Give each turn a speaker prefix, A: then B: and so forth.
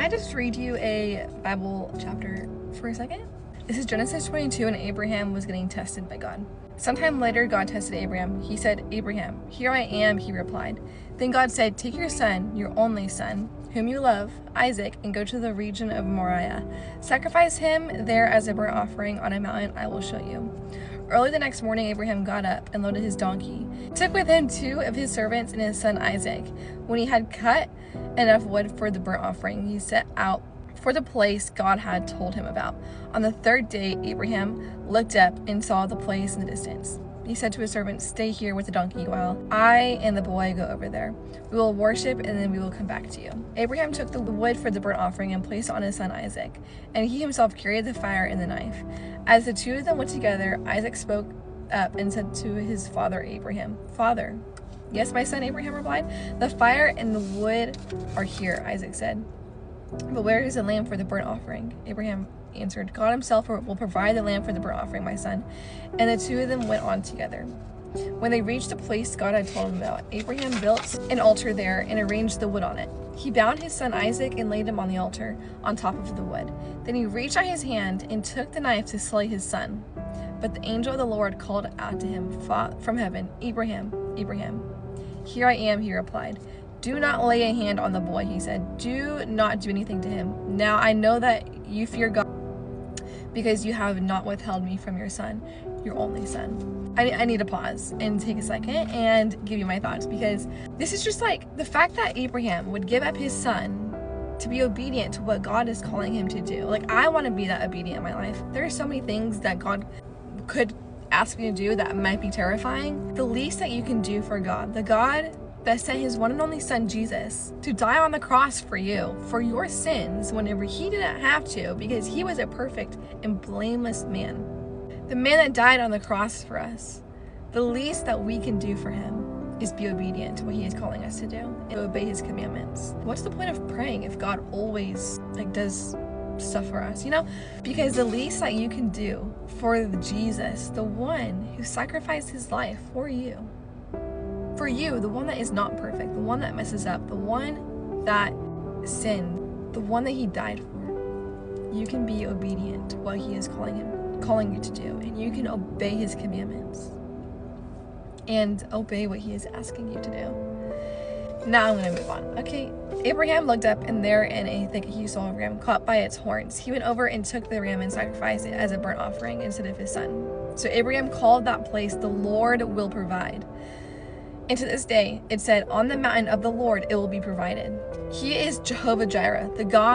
A: I just read you a Bible chapter for a second? This is Genesis 22, and Abraham was getting tested by God. Sometime later, God tested Abraham. He said, "Abraham, here I am," he replied. Then God said, "Take your son, your only son, whom you love, Isaac, and go to the region of Moriah. Sacrifice him there as a burnt offering on a mountain I will show you." Early the next morning, Abraham got up and loaded his donkey. He took with him 2 of his servants and his son Isaac. When he had cut enough wood for the burnt offering, he set out for the place God had told him about. On the 3rd day, Abraham looked up and saw the place in the distance. He said to his servants, "Stay here with the donkey while I and the boy go over there. We will worship and then we will come back to you." Abraham took the wood for the burnt offering and placed it on his son Isaac, and he himself carried the fire and the knife. As the 2 of them went together, Isaac spoke up and said to his father Abraham, "Father." "Yes, my son," Abraham replied. "The fire and the wood are here," Isaac said. "But where is the lamb for the burnt offering?" Abraham answered, "God himself will provide the lamb for the burnt offering, my son." And the 2 of them went on together. When they reached the place God had told him about, Abraham built an altar there and arranged the wood on it. He bound his son Isaac and laid him on the altar on top of the wood. Then he reached out his hand and took the knife to slay his son. But the angel of the Lord called out to him from heaven, "Abraham, Abraham." "Here I am," he replied. "Do not lay a hand on the boy," he said. "Do not do anything to him. Now I know that you fear God, because you have not withheld me from your son, your only son." I need to pause and take a second and give you my thoughts, because this is just like the fact that Abraham would give up his son to be obedient to what God is calling him to do. Like, I want to be that obedient in my life. There are so many things that God could ask me to do that might be terrifying. The least that you can do for God, the God that sent his one and only son Jesus to die on the cross for you, for your sins, whenever he didn't have to, because he was a perfect and blameless man. The man that died on the cross for us. The least that we can do for him is be obedient to what he is calling us to do and obey his commandments. What's the point of praying if God always does stuff for us, Because the least that you can do for Jesus, the one who sacrificed his life for you, the one that is not perfect, the one that messes up, the one that sinned, the one that he died for, you can be obedient to what he is calling you to do, and you can obey his commandments and obey what he is asking you to do. Now I'm going to move on. Okay, Abraham looked up, and there in a thicket he saw a ram caught by its horns. He went over and took the ram and sacrificed it as a burnt offering instead of his son. So Abraham called that place, "The Lord will provide." And to this day, it said, "On the mountain of the Lord it will be provided." He is Jehovah Jireh, the God